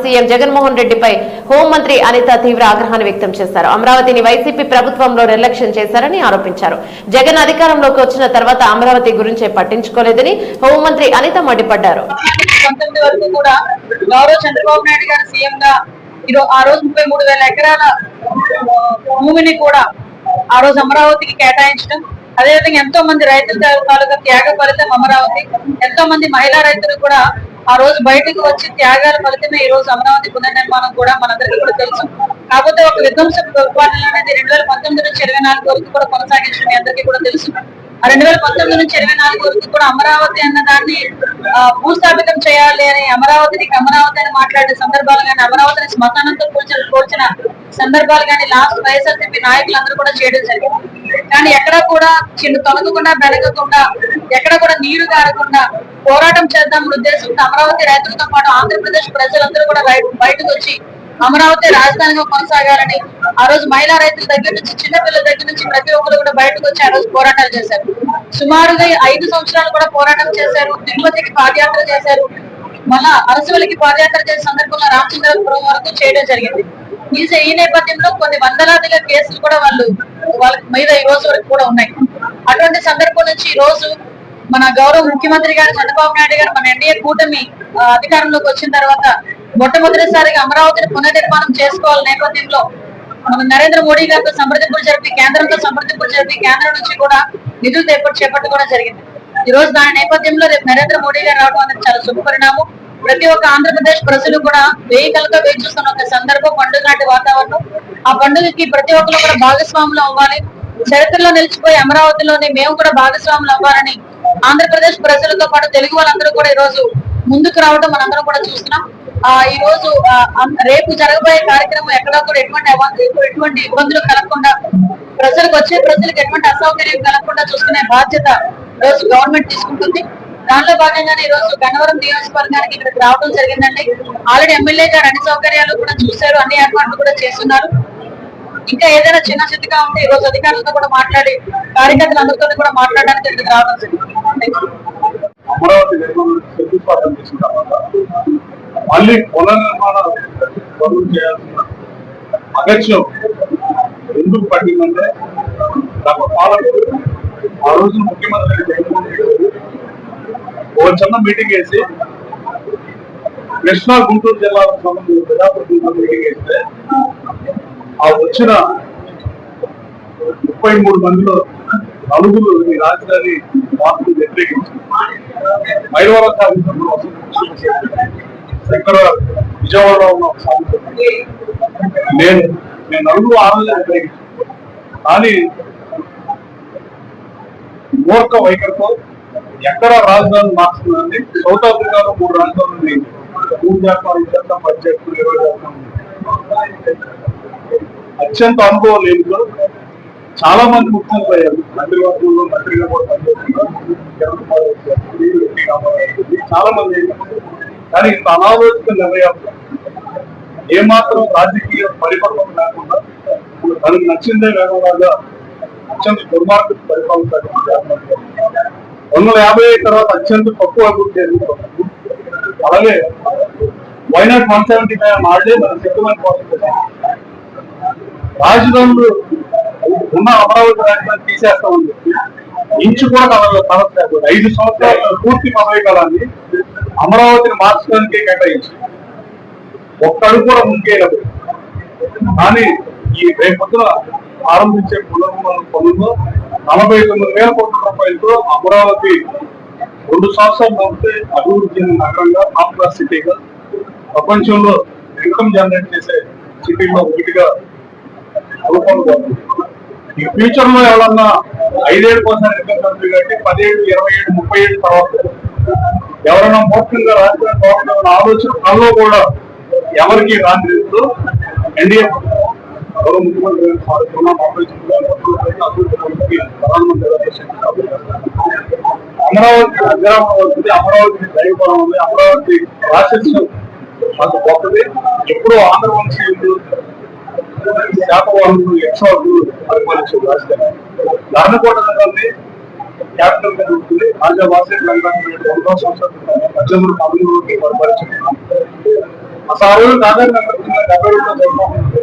CM Jaganmohan రెడ్డిపై హోంమంత్రి అనిత తీవ్ర ఆగ్రహాన్ని వ్యక్తం చేశారు. అమరావతిని వైసీపీ ప్రభుత్వంలో నిర్లక్ష్యం చేశారని ఆరోపించారు. జగన్ అధికారంలోకి వచ్చిన తర్వాత అమరావతి గురించి పట్టించుకోలేదని హోంమంత్రి అనిత మండిపడ్డారు. చంద్రబాబు నాయుడు గారు సీఎం గా ఆ రోజు 33,000 ఎకరాల భూమిని కూడా ఆ రోజు అమరావతికి కేటాయించడం, అదేవిధంగా ఎంతో మంది రైతుల తాలూకా త్యాగ ఫలితం అమరావతి, ఎంతో మంది మహిళా రైతులు కూడా ఆ రోజు బయటకు వచ్చి త్యాగాల ఫలితమే ఈ రోజు అమరావతి పునర్నిర్మాణం కూడా మనందరికీ కూడా తెలుసు. కాకపోతే ఒక విధ్వంస పరిపాలన అనేది 2019 నుంచి 24 వరకు కూడా కొనసాగించడం మీ అందరికీ కూడా తెలుసు. ఆ 2019 నుంచి 24 వరకు కూడా అమరావతి అన్న దాన్ని భూస్థాపితం చేయాలి అని అమరావతి అని మాట్లాడే సందర్భాలు కానీ, అమరావతిని శ్మశానంతో పోల్చిన సందర్భాలు కానీ లాస్ట్ వైఎస్ఆర్సీపీ నాయకులందరూ కూడా చేయడం జరిగింది. కానీ ఎక్కడా కూడా చిన్న తొలగకుండా బెరగకుండా, ఎక్కడ కూడా నీరు కారకుండా పోరాటం చేద్దామన్న ఉద్దేశంతో అమరావతి రైతులతో పాటు ఆంధ్రప్రదేశ్ ప్రజలందరూ కూడా బయటకు వచ్చి అమరావతి రాజధానిగా కొనసాగాలని ఆ రోజు మహిళా రైతుల దగ్గర నుంచి చిన్నపిల్లల దగ్గర నుంచి ప్రతి ఒక్కరు కూడా బయటకు వచ్చి ఆ రోజు పోరాటాలు చేశారు. సుమారుగా 5 సంవత్సరాలు కూడా పోరాటం చేశారు. తిరుపతికి పాదయాత్ర చేశారు. మళ్ళా అరసవల్లికి పాదయాత్ర చేసే సందర్భంగా రామచంద్రపురం వరకు చేయడం జరిగింది. ఈ నేపథ్యంలో కొన్ని వందలాదిగా కేసులు కూడా వాళ్ళ మీద ఈ రోజు వరకు కూడా ఉన్నాయి. అటువంటి సందర్భం నుంచి ఈ రోజు మన గౌరవ ముఖ్యమంత్రి గారు చంద్రబాబు నాయుడు గారు మన ఎన్డీఏ కూటమి అధికారంలోకి వచ్చిన తర్వాత మొట్టమొదటిసారిగా అమరావతిని పునర్నిర్మాణం చేసుకోవాల నేపథ్యంలో మన నరేంద్ర మోడీ గారితో సంప్రదింపులు జరిపి కేంద్రంతో సంప్రదింపులు జరిపి కేంద్రం నుంచి కూడా నిధులు చేపట్టడం జరిగింది. ఈ రోజు దాని నేపథ్యంలో రేపు నరేంద్ర మోడీ గారు రావడం అనేది చాలా శుభ పరిణామం. ప్రతి ఒక్క ఆంధ్రప్రదేశ్ ప్రజలు కూడా వేయికలతో వేచి చూస్తున్న ఒక సందర్భం, పండుగ నాటి వాతావరణం. ఆ పండుగకి ప్రతి ఒక్కరు కూడా భాగస్వాములు అవ్వాలి. చరిత్రలో నిలిచిపోయి అమరావతిలోని మేము కూడా భాగస్వాములు అవ్వాలని ఆంధ్రప్రదేశ్ ప్రజలతో పాటు తెలుగు వాళ్ళందరూ కూడా ఈ రోజు ముందుకు రావడం మనందరం కూడా చూస్తున్నాం. ఈ రోజు రేపు జరగబోయే కార్యక్రమం ఎక్కడా కూడా ఎటువంటి ఇబ్బందులు కలగకుండా, ప్రజలకు ఎటువంటి అసౌకర్యం కలగకుండా చూసుకునే బాధ్యత ఈ రోజు గవర్నమెంట్ తీసుకుంటుంది. దానిలో భాగంగానే ఈ రోజు గన్నవరం నియోజకవర్గానికి ఇక్కడికి రావడం జరిగిందండి. ఆల్రెడీ ఎమ్మెల్యే గారు అన్ని సౌకర్యాలు కూడా చూశారు, అన్ని ఏర్పాట్లు కూడా చేస్తున్నారు. ఇంకా ఏదైనా చిన్న చిన్నగా ఉంటే ఈ రోజు అధికారులతో కూడా మాట్లాడి కార్యకర్తలందరితో కూడా మాట్లాడడానికి ఇక్కడికి రావడం జరిగింది. మళ్ళీ పునర్నిర్మాణ పనులు చేయాల్సిన అగత్యం ఎందుకు పట్టిందంటే గత పాలకులు ఆ రోజు ముఖ్యమంత్రి జగన్మోహన్ రెడ్డి ఒక చిన్న మీటింగ్ వేసి కృష్ణా గుంటూరు జిల్లాలకు సంబంధించిన ప్రజాప్రతినిధుల మీటింగ్ వేస్తే ఆ వచ్చిన 33 మందిలో 4 ఈ రాజధాని మార్పులు వ్యతిరేకించారు. మైలవరం సాధించిన ఇక్కడ విజయవాడలో ఉన్న నేను 4 ఆనందం వ్యతిరేకించాను. కానీ మూర్ఖ వైఖరితో ఎక్కడ రాజధాని మార్చుతుందండి. సౌత్ ఆఫ్రికాలో 3 రాజధానులు చేస్తాం, బడ్జెట్ అత్యంత అనుభవం లేదు. చాలా మంది ముఖ్యమంత్రులు అయ్యారు. మంత్రివర్గంలో మంత్రిగా కూడా పనిచేస్తున్నారు చాలా మంది. కానీ ఇంత అనాలోచిత నిర్ణయాలు, ఏమాత్రం రాజకీయ పరిపక్వం లేకుండా తనకు నచ్చిందే వేగంగా అత్యంత దుర్మార్గ పరిపాలన 150 తర్వాత అత్యంత తక్కువ అభివృద్ధి జరుగుతుంది. అలాగే వైనాట్ 175 నాడే మన సిద్ధమైన కోసం రాజధానులు ఉన్న అమరావతి రాజధాని తీసేస్తామని చెప్పి ఇంచు కూడా తలలేదు. 5 సంవత్సరాల పూర్తి పదవి కాలాన్ని అమరావతిని మార్చడానికే కేటాయించి ఒక్కడు కూడా ముందుకేయలేదు. కానీ ఈ రేపొద్దున ఆరంభించే పునర్నిర్మాణ పనుల్లో 49,000 కోట్ల రూపాయలతో అమరావతి 2 సంవత్సరాలు నడిపితే అభివృద్ధి చెందిన నగరంగా, టాప్ క్లాస్ సిటీగా, ప్రపంచంలో ఇన్కమ్ జనరేట్ చేసే సిటీలో ఒకటిగా రూపొందుతుంది. ఈ ఫ్యూచర్ లో ఎవరన్నా 5 ఏళ్ళ కోసం ఇన్కమ్ కంట్రీ కాబట్టి 10 ఏళ్ళు, 20 ఏళ్ళు, 30 ఏళ్ళ తర్వాత ఎవరైనా మోక్షంగా రాజకీయ బాగుంటుందన్న ఆలోచనలో కూడా ఎవరికి రాని రీతిలో ఎన్డీఏ గౌరవ ముఖ్యమంత్రి అమరావతి అగ్రామం అవుతుంది. అమరావతి దైవబలం ఉంది. అమరావతి రాష్ట్రం మాకు గొప్పది. ఎప్పుడూ ఆంధ్రవంశీయులు, శాతవాహనులు, యక్షవాహులు పరిపాలించే రాజధాని ధర్మకోట నగరాన్ని క్యాపిటల్ గా ఉంటుంది. రాజా వాసే రంగాన్ని 100 సంవత్సరాలు 18 పరిపాలించారు. అసలు ఆ రోజు దాదాపు 70 రూపాయలు